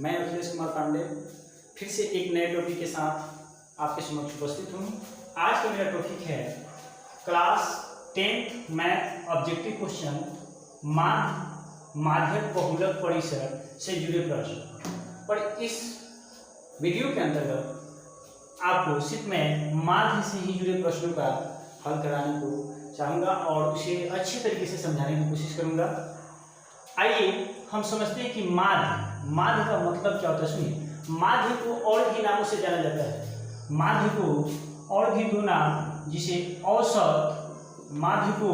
मैं अखिलेश कुमार पांडे फिर से एक नए टॉपिक के साथ आपके समक्ष उपस्थित हूँ। आज का मेरा टॉपिक है class 10th math objective question माध्यक बहुलक परिसर से जुड़े प्रश्न। पर इस वीडियो के अंतर्गत आपको सिर्फ मैं माध्य से ही जुड़े प्रश्नों का हल कराने को चाहूँगा और उसे अच्छे तरीके से समझाने की कोशिश करूँगा। आइए हम समझते हैं कि माध्य का मतलब क्या होता है। सुनिए, माध्य को और भी नामों से जाना जाता है। माध्य को और भी दो नाम, जिसे औसत, माध्य को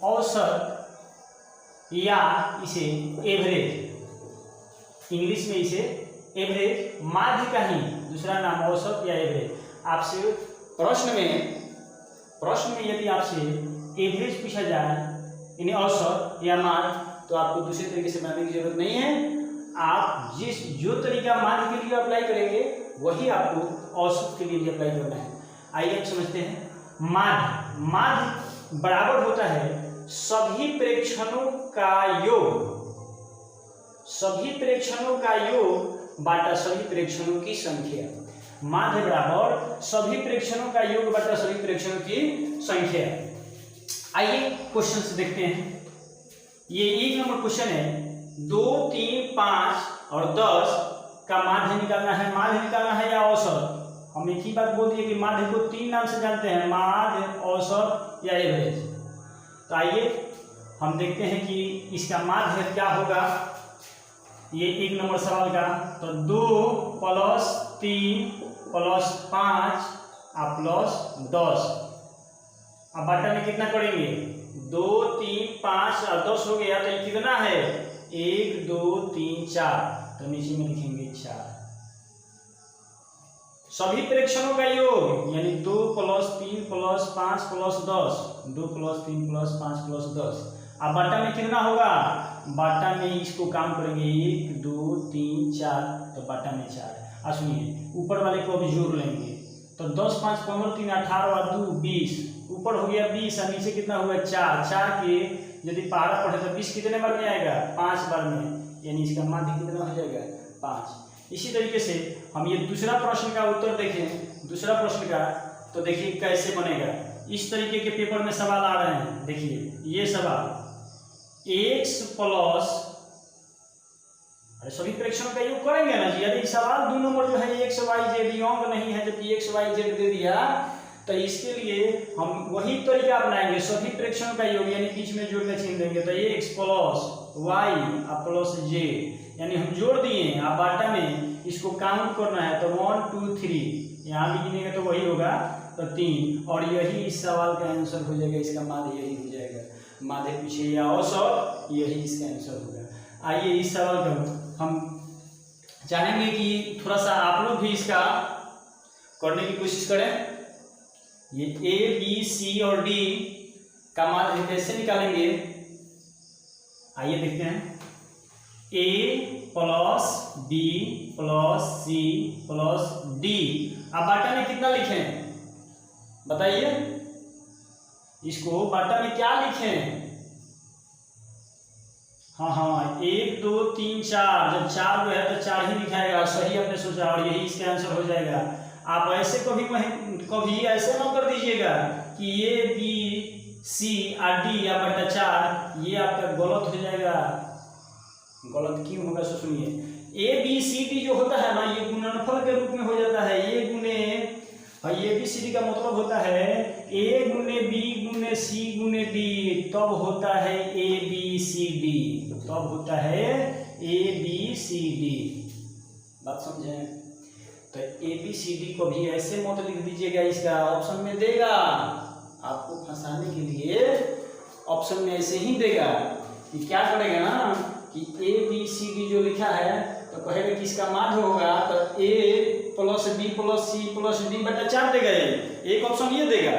औसत या इसे एवरेज, इंग्लिश में इसे एवरेज, माध्य का ही दूसरा नाम औसत या एवरेज। आपसे प्रश्न में यदि आपसे एवरेज पूछा जाए यानी औसत या माध्य, तो आपको दूसरे तरीके से बनाने की जरूरत नहीं है। आप जो तरीका माध्य के लिए अप्लाई करेंगे वही आपको औसत के लिए भी अप्लाई करना है। आइए अब समझते हैं। माध्य बराबर होता है सभी प्रेक्षणों का योग बाटा सभी प्रेक्षणों की संख्या। माध्य बराबर सभी प्रेक्षणों का योग बटा सभी प्रेक्षणों की संख्या। आइए क्वेश्चन से देखते हैं। ये एक नंबर क्वेश्चन है। 2, 3, 5 और 10 का माध्य निकालना है। माध्य निकालना है या औसत। हम एक ही बात बोल दिए कि माध्य को 3 नाम से जानते हैं, माध्य, औसत या एवरेज। तो आइए हम देखते हैं कि इसका माध्य क्या होगा। ये एक नंबर सवाल का, तो 2 + 3 + 5 + 10। अब बाटा में कितना करेंगे? 2, 3, 5 और 10 हो गया, तो ये कितना है? 1, 2, 3, 4। तो नीचे में लिखेंगे 4। सभी प्रेक्षणों का योग यानी 2 + 3 + 5 + 10, 2 + 3 + 5 + 10। अब बाटा में कितना होगा? बाटा में इसको काम करेंगे 1, 2, 3, 4, तो बाटा में 4। अब सुनिए, ऊपर वाले को अभी जोड़ लेंगे, तो 10, 5, 15, 3, 18 और 2, 20। ऊपर हो गया 20 और नीचे कितना हुआ? 4। 4 के यदि पहाड़ा पढ़े तो 20 कितने बार में आएगा? 5 बार में, यानी इसका माध्य कितना हो जाएगा? 5। इसी तरीके से हम ये दूसरा प्रश्न का उत्तर देखें। दूसरा प्रश्न का तो देखिए कैसे बनेगा। इस तरीके के पेपर में सवाल आ रहे हैं। देखिए ये सवाल, x प्लस, अरे सभी प्रेक्षणों का योग करेंगे ना जी। यदि सवाल 2 नंबर जो है x y z योंग नहीं है, जबकि x y z दे दिया, तो इसके लिए हम वही तरीका अपनाएंगे। सभी प्रेक्षणों का योग यानी बीच में जोड़ में छीन देंगे, तो x + y + z, यानी हम जोड़ दिए। अब बाटा में इसको काउंट करना है, तो 1, 2, 3 यहाँ भी गिनेंगे तो वही होगा, तो 3। और यही इस सवाल का आंसर हो जाएगा। इसका माध्य यही हो जाएगा। माध्य पीछे या औसत, यही इसका आंसर होगा। आइए इस सवाल को हम जानेंगे कि थोड़ा सा आप लोग भी इसका करने की कोशिश करें। ये A, B, C और D का माध्य कैसे निकालेंगे, आइए देखते हैं। A + B + C + D। अब बाटा में कितना लिखें बताइए? इसको बाटा में क्या लिखें? हाँ, 1, 2, 3, 4। जब 4 जो है तो 4 ही लिखाएगा। सही आपने सोचा और यही इसका आंसर हो जाएगा। आप ऐसे कभी ऐसे न कर दीजिएगा कि A, B, C और D या बटा 4, ये आपका गलत हो जाएगा। गलत क्यों होगा? सो सुनिए, A, B, C, D जो होता है ना, ये गुणनफल के रूप में हो जाता है। A B C D का मतलब होता है A × B × C × D, तब होता है A B C D, तब होता है A B C D। बात समझे? तो A B C D को भी ऐसे मत लिख दीजिएगा। इसका ऑप्शन में देगा, आपको फंसाने के लिए ऑप्शन में ऐसे ही देगा कि क्या करेगा ना कि A B C D जो लिखा है, तो कहेगा कि इसका माध्य होगा, तो A + B + C + D बटा 4 देगा। एक ऑप्शन ये देगा।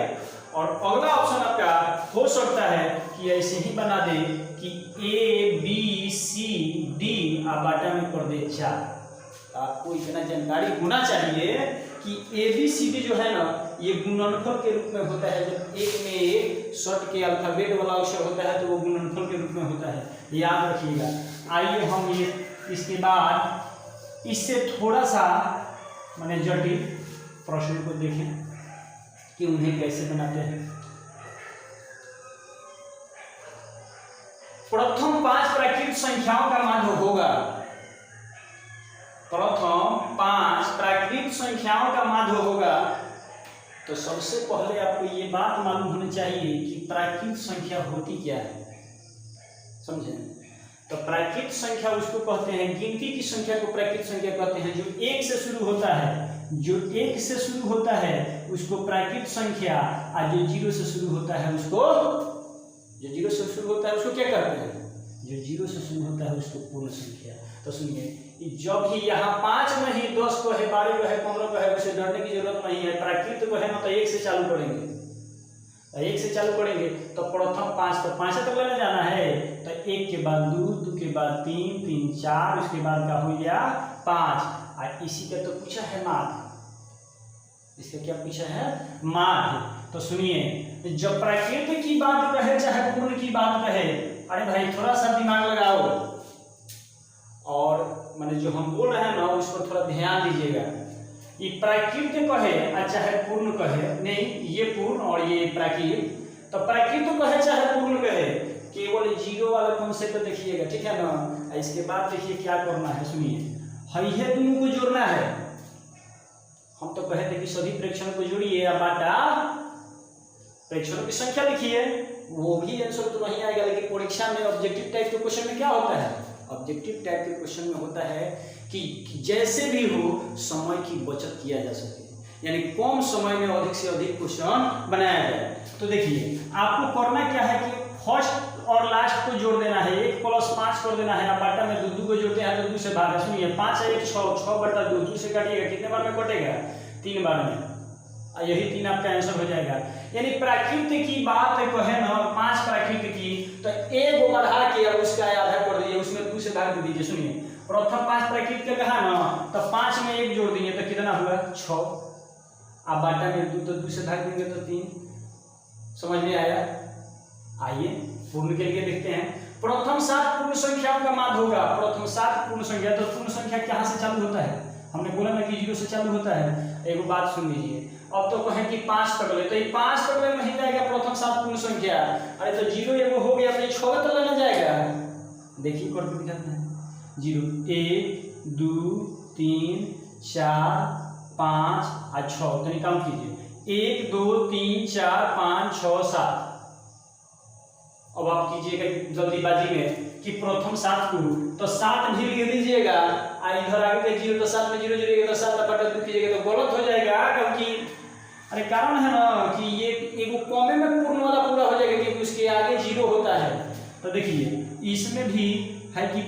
और अगला ऑप्शन आपका हो सकता है कि ऐसे ही बना दे कि A B C D आप बाटा में कर दे 4। आपको इतना जानकारी होना चाहिए कि A B C D जो है ना, ये गुणनफल के रूप में होता है। जब एक में एक शॉर्ट के अल्फाबेट वाला अक्षर होता है तो वो गुणनफल के रूप में होता है, याद रखिएगा। आइए हम ये इसके बाद इससे थोड़ा सा माने जटिल प्रश्न को देखें कि उन्हें कैसे बनाते हैं। प्रथम 5 प्राकृतिक संख्याओं का माध्य होगा, प्रथम 5 प्राकृतिक संख्याओं का माध्य होगा। तो सबसे पहले आपको ये बात मालूम होनी चाहिए कि प्राकृतिक संख्या होती क्या है, समझे। तो प्राकृतिक संख्या उसको कहते हैं, गिनती की संख्या को प्राकृतिक संख्या कहते हैं, जो 1 से शुरू होता है, जो 1 से शुरू होता है उसको प्राकृतिक संख्या, और जो 0 से शुरू होता है उसको, जो 0 से शुरू होता है उसको क्या कहते हैं, जो 0 से शुरू होता है उसको पूर्ण संख्या। तो सुनिए, जब भी यहाँ 5 में ही 10 को है, 12 को है, 15 को है, उसे डरने की जरूरत नहीं है। प्राकृतिक को है ना, तो 1 से चालू करेंगे, 1 से चालू करेंगे तो प्रथम 5 तो 5 तक लेने जाना है। तो 1 के बाद 2, 2 के बाद 3, 3 4, उसके बाद का हो गया 5। और इसी का तो पूछा है माध्य, इसका क्या पूछा है, माध्य। तो सुनिए, जब प्राकृतिक की बात कहे चाहे पूर्ण की बात कहे, अरे भाई थोड़ा सा दिमाग लगाओ और माने जो हम बोल रहे हैं ना उस पर थोड़ा ध्यान दीजिएगा। ये प्राकृतिक कहे चाहे पूर्ण कहे, नहीं ये पूर्ण और ये प्राकृतिक, तो प्राकृतिक कहे चाहे पूर्ण कहे, केवल 0 वाला कॉन्सेप्ट देखिएगा, ठीक है ना। इसके बाद देखिए क्या करना है, सुनिए, है दोनों को जोड़ना है। हम तो कहे थे कि सभी प्रेक्षणों को जोड़िए या बाटा प्रेक्षणों की संख्या लिखिए, वो भी आंसर तो नहीं आएगा। लेकिन परीक्षा में ऑब्जेक्टिव टाइप के क्वेश्चन में क्या होता है, ऑब्जेक्टिव टाइप के क्वेश्चन में होता है कि जैसे भी हो समय की बचत किया जा सके, यानी कम समय में अधिक से अधिक क्वेश्चन बनाया जाए। तो देखिए आपको करना क्या है कि फर्स्ट और लास्ट को जोड़ देना है, 1 + 5 कर देना है। बाटा में 2 को जोड़ते हैं तो 2 से भाग, सुनिए 5 है 1 6, 6/2, 2 से काटिएगा, कितने बार में कटेगा, 3 बार में, यही 3 आपका आंसर हो जाएगा। यानी प्राकृतिक की बात कहे ना, 5 प्राकृतिक की, तो 1 बढ़ा के अब उसका आधा कर दीजिए, उसमें 2 से भाग दे दीजिए। सुनिए प्रथम 5 प्राकृतिक का कहा ना, तो 5 में 1 जोड़ देंगे तो कितना हुआ 6, अब बाटा में 2 तो 2 से भाग देंगे तो 3। समझ में आया। आइए पूर्ण के लिए देखते हैं। प्रथम 7 पूर्ण संख्याओं का माध्य होगा, प्रथम 7 पूर्ण संख्या। तो पूर्ण संख्या कहाँ से चालू होता है, हमने बोला ना कि 0 से चालू होता है। एक बात सुन लीजिए, अब तो कहें कि 5 तक ले, तो ये 5 तक ले नहीं जाएगा प्रथम 7 पूर्ण संख्या। अरे तो 0 एगो हो गया, तो ये 6 तक लेना जाएगा। देखिए करके दिखाते हैं, 0 1 2 3 4 5 और 6, तो निकाल कीजिए 1 2 3 4 5 6 7। अब आप कीजिएगा जल्दीबाजी में कि प्रथम 7 को, तो 7 भी लिख दीजिएगा, इधर आगे 0 तो 7 में 0 जुड़ेगा तो 7/2 कीजिएगा तो गलत हो जाएगा। क्योंकि अरे कारण है ना कि ये एक कॉमे में पूर्ण वाला पूरा हो जाएगा क्योंकि उसके आगे 0 होता है। तो देखिए इसमें भी है कि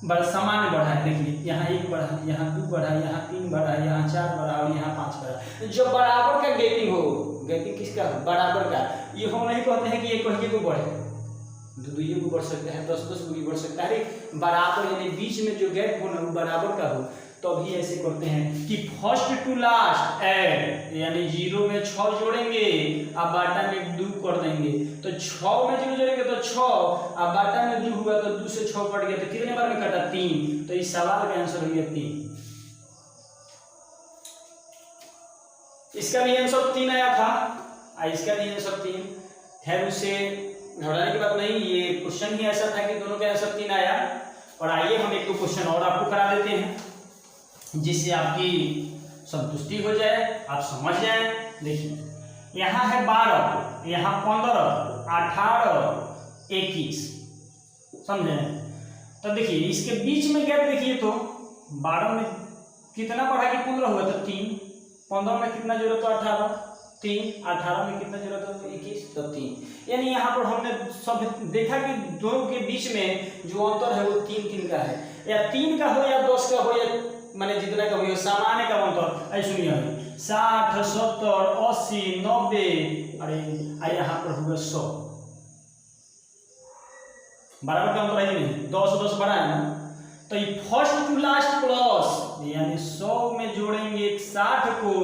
बड़ा सामान्य बढ़ा है, देखिए यहाँ 1 बढ़ा, यहाँ 2 बढ़ा, यहाँ 3 बढ़ा, यहाँ 4 बढ़ा और यहाँ 5 बढ़ा। जब बराबर का गैपिंग हो, गैपिंग किसका, बराबर का, ये हम नहीं कहते हैं कि ये कहीं को बढ़े, 2 को बढ़ सकता है, 10 को भी बढ़ सकता है। बराबर यानी बीच में जो गैप हो ना वो बराबर का हो, तो अभी ऐसे करते हैं कि फर्स्ट टू लास्ट ऐड, यानी 0 में 6 जोड़ेंगे, अब बाटा में 2 कर देंगे, तो 6 में 0 जोड़ेंगे तो 6, अब बाटा में 2 हुआ तो 2 से 6 कट गया, तो कितने बार में कटा 3। तो इस सवाल का आंसर हो गया 3। इसका भी आंसर 3 आया था, इसका भी आंसर 3 है। उसे घबराने की बात नहीं, ये क्वेश्चन ही ऐसा था कि दोनों का आंसर 3 आया। और आइए हम एक 2 क्वेश्चन और आपको करा देते हैं जिससे आपकी संतुष्टि हो जाए, आप समझ जाए। देखिए यहाँ है 12, यहाँ 15, 18, 21, समझे। तो देखिए इसके बीच में गैप देखिए, तो 12 में कितना बढ़ा कि 15 हुआ तो 3, 15 में कितना जोड़ा तो 18, 3, 18 में कितना जोड़ा तो 21 तो 3। यानी यहाँ पर हमने सब देखा कि दोनों के बीच में जो अंतर है वो 3 का है, या 3 का हो या 10 का हो, या माने जितना का हो, सामान्य का अंतर। ऐसे सुनिए 60 70 80 90, अरे यहाँ पर हुआ 100, बराबर का अंतर है नहीं, 10 बड़ा है ना। तो ये फर्स्ट टू लास्ट प्लस, यानी 100 में जोड़ेंगे 60 को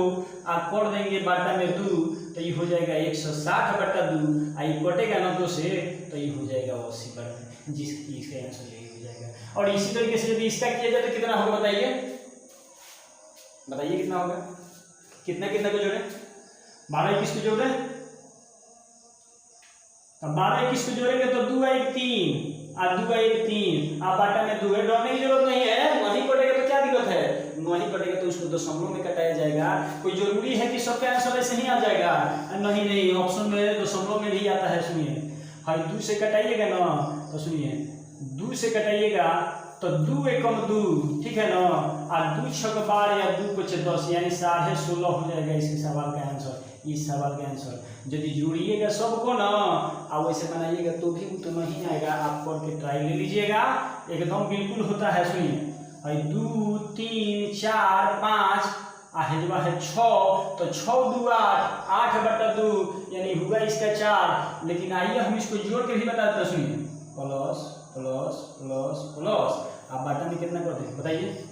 और कर देंगे बाटा में 2, तो ये हो जाएगा 160/2, आई कटेगा ना 2 से, तो ये हो जाएगा 80/2, जिसकी इसका आंसर यही हो जाएगा। और इसी तरीके से यदि इसका किया जाए तो कितना होगा बताइए, बताइए कितना होगा, कितना कितना को जोड़े, 12 21 को जोड़ रहे, अब 12 21 को जोड़ेंगे तो 2 1 3 और 2 1 3 आप बाटा में 2 है, डरने की जरूरत नहीं है, नहीं कटेगा तो क्या दिक्कत है, नहीं कटेगा तो उसको दशमलव में कटाया जाएगा। कोई जरूरी है कि सबका आंसर ऐसे ही आ जाएगा, नहीं नहीं, ऑप्शन में दशमलव में भी आता है। सुनिए हाँ, 2 से कटाइएगा ना तो सुनिए 2 से कटाइएगा तो 2 एकम 2, ठीक है ना, और 2 छक 12 या 2 5 10 यानी 16.5 हो जाएगा इसके सवाल का आंसर, इस सवाल का आंसर। यदि जोड़िएगा सबको ना और वैसे बनाइएगा तो भी तो नहीं आएगा, आप करके ट्राई ले लीजिएगा, एकदम बिल्कुल होता है। सुनिए 2 3 4 5 हेजवा है 6, तो 6 2 8 8/2 यानी हुआ इसका 4। लेकिन आइए हम इसको जोड़ के भी बताते हैं। सुनिए प्लस प्लस प्लस प्लस, आप बाटा में कितना कर देंगे बताइए,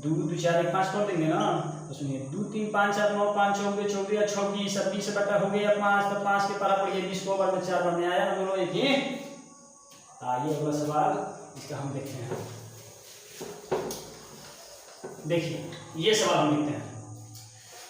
2 2 4 1 5 कर देंगे ना, तो सुनिए 2 3 5 4 9 5 14 14 या 6 20 20 बटा हो गया 5, तो 5 के पारा पड़िए 20 को बार में 4 बार में आया ना दोनों एक ही। आइए अगला सवाल इसका हम देखते हैं। देखिए ये सवाल हम देखते हैं,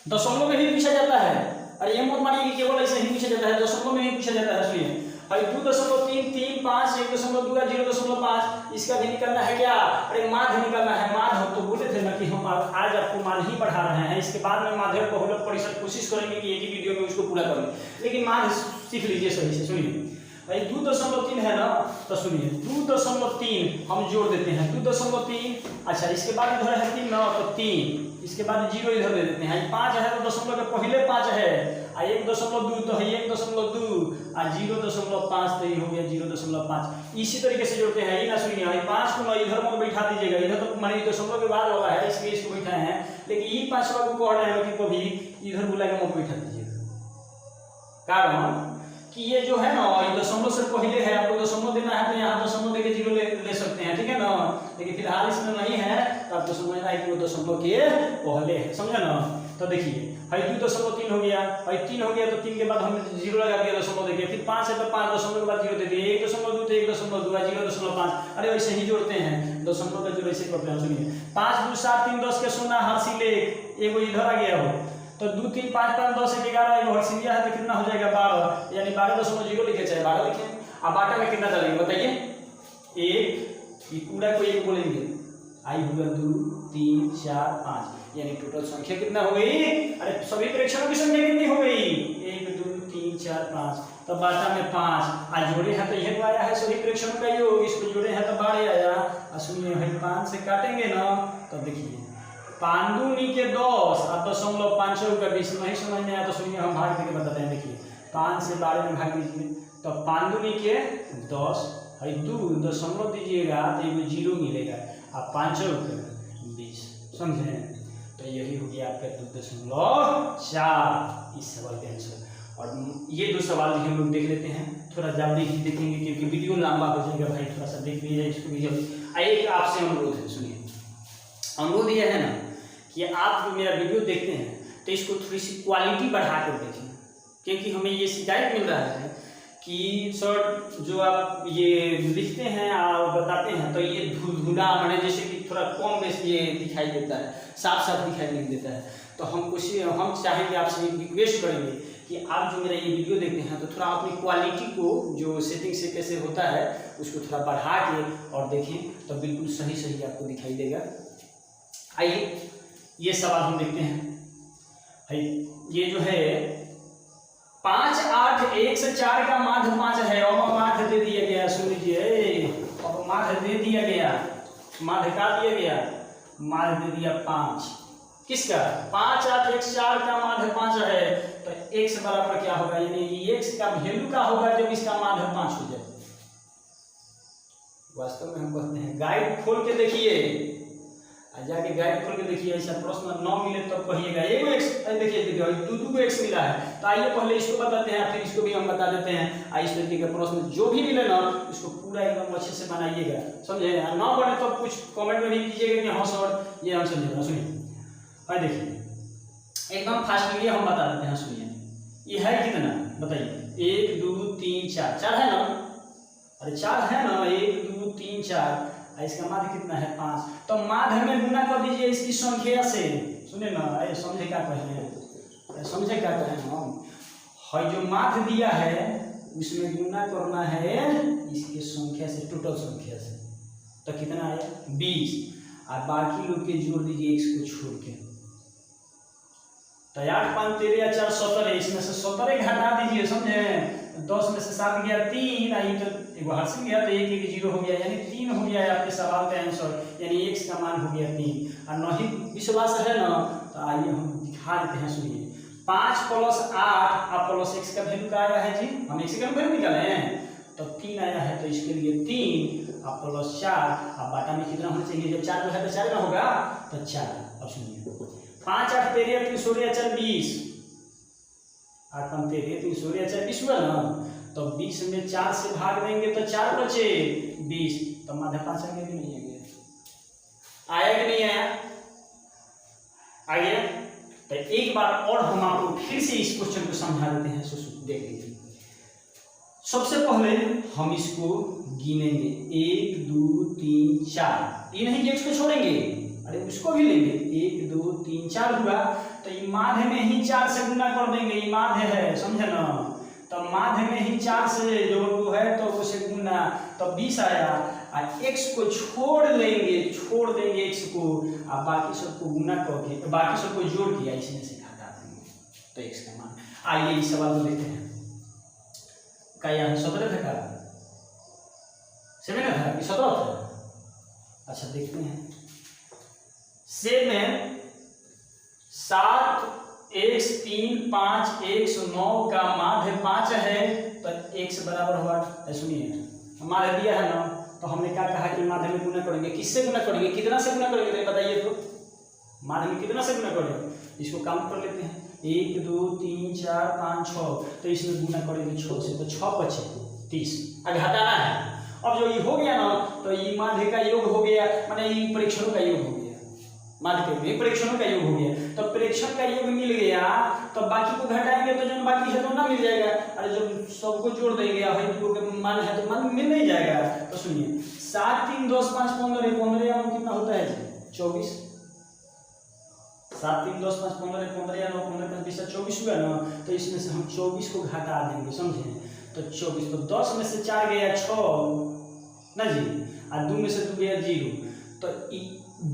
दशमलव में भी पूछा जाता है, अरे ये मत मानिए कि केवल ऐसे ही पूछा जाता है, दशमलव में भी पूछा जाता है। सुनिए 2.335 1.2 0.5 इसका भी निकलना है क्या, अरे माध्य निकलना है। माध्य हम तो बोले थे ना कि हम आज आपको माध्य ही पढ़ा रहे हैं, इसके बाद में माध्य बहुलक परिषद कोशिश करेंगे कि एक ही वीडियो में उसको पूरा कर लें, लेकिन माध्य सीख लीजिए सही से। सुनिए भाई 2.3 है ना, तो सुनिए 2.3 हम जोड़ देते हैं, 2.3 अच्छा, इसके बाद इधर है 3 ना, तो 3 इसके बाद 0 इधर दे देते हैं, 5 है तो दशमलव के पहले 5 है, 1.2 तो है 1.2 और 0.5 तो ये हो गया 0.5। इसी तरीके से जोड़ते हैं। ये ना सुनिए 5 को ना इधर मत बैठा दीजिएगा, इधर तो मान लीजिए दशमलव के बाद वाला है इसलिए इसको बैठाए हैं, लेकिन ये 5 को कह रहे हैं कि कभी इधर बुला के मत बैठा दीजिएगा, कारण कि ये जो है ना ये दशमलव से पहले है, आपको दशमलव देना है तो यहाँ दशमलव देके 0 ले सकते हैं, ठीक है ना, लेकिन फिलहाल इसमें नहीं है तो आपको समझना है कि वो दशमलव के पहले है, समझा ना। तो देखिए 2.3 हो गया, 3 हो गया तो 3 के बाद हमने 0 लगा दिया दशमलव देके, फिर 5 है तो 5 दशमलव के बाद 0 दे दिए, 1.2 तो 1.2 0.5, अरे वैसे ही जोड़ते हैं, दशमलव का जोड़ ऐसे करते हैं। सुनिए 5 2 7 3 10 के 0 हासिल एक इधर आ गया हो, तो 2 3 5 5 10 1 11 एक हर्षिया है तो कितना हो जाएगा 12, यानी 12.0 लिखे चाहे 12 लिखे। अब बाटा में कितना डालेंगे बताइए, 1 ये पूरा को 1 बोलेंगे, आई होगा 2 3 4 5 यानी टोटल संख्या कितना हो गई, अरे सभी प्रेक्षकों की संख्या कितनी हो गई 1 2 3 4 5, तो बाटा में 5 आज जोड़े हैं तो यह आया है सभी प्रेक्षकों का योग, इसको जोड़े हैं तो 12 आया। सुनिए भाई 5 से काटेंगे ना तो देखिए 5 दूनी के 10 और 0.5 का 20 नहीं समझ में आया तो सुनिए हम भाग देके बताते हैं। देखिए 5 से 12 में भाग दीजिए तो 5 दूनी के 10 और 2 दशमलव दीजिएगा तो ये 0 मिलेगा, और 5 का 20, समझे। तो यही हो गया आपका 2.4 इस सवाल का आंसर। और ये 2 सवाल भी हम लोग देख लेते हैं, थोड़ा जल्दी ही देखेंगे क्योंकि वीडियो लंबा हो जाएगा भाई, थोड़ा सा देख लीजिए इसको भी। एक आपसे अनुरोध है, सुनिए अनुरोध यह है ना कि आप जो मेरा वीडियो देखते हैं तो इसको थोड़ी सी क्वालिटी बढ़ा कर देखें, क्योंकि हमें ये शिकायत मिल रहा है कि सर जो आप ये लिखते हैं और बताते हैं तो ये धुंधुला माने जैसे कि थोड़ा कम बेस ये दिखाई देता है, साफ साफ दिखाई नहीं देता है। तो हम चाहेंगे आपसे रिक्वेस्ट करेंगे कि आप जो मेरा ये वीडियो देखते हैं तो थोड़ा अपनी क्वालिटी को जो सेटिंग से कैसे होता है उसको थोड़ा बढ़ा के और देखें तो बिल्कुल सही सही आपको दिखाई देगा। आइए ये सवाल हम देखते हैं। भाई ये जो है 5 8 1 से 4 का माध्य 5 है, और माध्य दे दिया गया, सुन लीजिए और माध्य दे दिया गया, माध्य का दिया गया, माध्य दे दिया 5, किसका 5 8 1 4 का माध्य 5 है, तो x बराबर क्या होगा, यानी x का वैल्यू का होगा जब इसका माध्य 5 हो जाए। वास्तव में हम कहते हैं गाइड खोल के देखिए, जाके गाइड खोल के देखिए, ऐसा प्रश्न न मिले तब कहिएगा एगो x, देखिए दो x मिला है, तो आइए पहले इसको बताते हैं फिर इसको भी हम बता देते हैं। इस तरीके का प्रश्न जो भी मिले ना उसको पूरा एकदम अच्छे से बनाइएगा, समझे, ना बने तो कुछ कमेंट में भी कीजिएगा कि हाँ सर ये हम समझेगा। सुनिए देखिए एकदम फास्टली हम बता देते हैं। सुनिए ये है कितना बताइए, 1 2 3 4 4 है ना, अरे 4 है ना, 1 2 3 4 और इसका माध्य कितना है 5। तो माध्य में गुना कर दीजिए इसकी संख्या से। सुनिए ना, ये समझे क्या कहें, समझे क्या कहें हम, है जो माध्य दिया है उसमें गुना करना है इसके संख्या से, टोटल संख्या से। तो कितना आया 20, और बाकी लोग के जोड़ दीजिए x को छोड़ के। तो 8 5 13 या 4 17, इसमें से 17 घटा दीजिए, समझे। 10 में से 7 गया 3, आई तो एक बाहर से गया तो 1 1 0 हो गया, यानी 3 हो गया आपके सवाल का आंसर, यानी x का मान हो गया 3। और नहीं विश्वास है ना तो आइए हम दिखा देते हैं, सुनिए। 5 + 8 और प्लस x का वैल्यू क्या आया है जी, हम x का वैल्यू निकाले हैं तो 3 आया है, तो इसके लिए 3 और प्लस 4, और बाटा में कितना होना चाहिए, जब 4 है तो 4 में होगा तो 4। अब सुनिए 5 8 13 3 16 4 20, 8 5 13 3 16 4 20 हुआ ना, तो 20 में 4 से भाग देंगे तो 4 बचे 20, तो माध्य 5 आ गया कि नहीं आ गया, आया कि नहीं आया, आ गया। तो एक बार और हम आपको फिर से इस क्वेश्चन को समझा देते हैं, देख लीजिए। सबसे पहले हम इसको गिनेंगे 1 2 3 4, ये नहीं कि x को छोड़ेंगे, अरे उसको भी लेंगे। 1 2 3 4 हुआ, तो ये माध्य में ही 4 से गुना कर देंगे, ये माध्य है, समझे ना। तो माध्य में ही 4 से जो है तो उसे गुना, तो 20 आया, और x को छोड़ देंगे x को, और बाकी सबको गुना करके, बाकी सबको जोड़ दिया, इसमें से घटा देंगे तो x का मान। आइए इस सवाल को देखते हैं। क्या यहाँ 17 था, क्या 7 था कि 17 था? अच्छा देखते हैं। 7 x 3 5 x 9 का माध्य 5 है, तो x बराबर हुआ, सुनिए माध्य दिया है ना, तो हमने क्या कहा कि माध्य में गुना करेंगे, किससे गुना करेंगे, कितना से गुना करेंगे, तो बताइए तो माध्य में कितना से गुना करेंगे, इसको काउंट कर लेते हैं। 1 2 3 4 5 6, तो इसमें गुना करेंगे 6 से, तो 6 बचे 30, अब घटाना है। अब जो ये हो गया ना, तो ये माध्य का योग हो गया, माने ये परीक्षणों का योग हो गया, माध्य के परीक्षणों का योग हो गया। तो परीक्षण का योग मिल गया, तो बाकी को घटाएंगे तो जो बाकी है तो ना मिल जाएगा, अरे जब सबको जोड़ देंगे मान है तो मान मिल नहीं जाएगा। तो सुनिए 7 3 10 5 15, 15 या 9 कितना होता है जी 24, 7 3 10 5 15, 15 या 9 15 5 20 24 हुआ ना, तो इसमें से हम 24 को घटा देंगे, समझे। तो 24, तो 10 में से 4 गया 6 ना जी, और 2 में से 2 गया 0, तो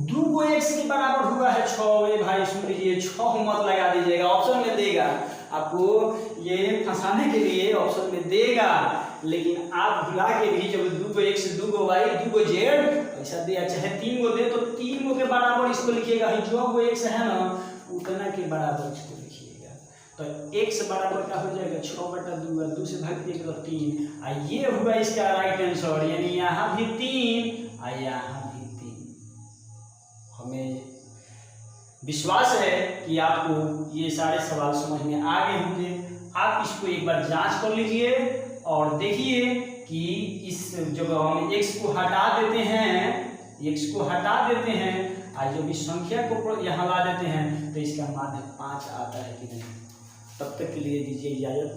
2 को x के बराबर हुआ है 6। ये भाई सुन लीजिए, 6 मत लगा दीजिएगा, ऑप्शन में देगा आपको, ये फंसाने के लिए ऑप्शन में देगा, लेकिन आप भुला के भी जब 2 को x 2 को y 2 को z ऐसा दिया, चाहे 3 को दे तो 3 को के बराबर इसको लिखिएगा, जो वो x है ना उतना के बराबर इसको लिखिएगा। तो x बराबर क्या हो जाएगा 6/2, 2 से भाग दिएगा तो 3, ये हुआ इसका राइट आंसर, यानी यहाँ भी 3 और यहाँ भी 3। हमें विश्वास है कि आपको ये सारे सवाल समझ में आ गए होंगे। आप इसको एक बार जांच कर लीजिए और देखिए कि इस जब हम x को हटा देते हैं और जो भी संख्या को यहाँ ला देते हैं तो इसका माध्य 5 आता है कि नहीं। तब तक के लिए दीजिए इजाजत,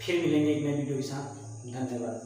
फिर मिलेंगे एक नए वीडियो के साथ। धन्यवाद।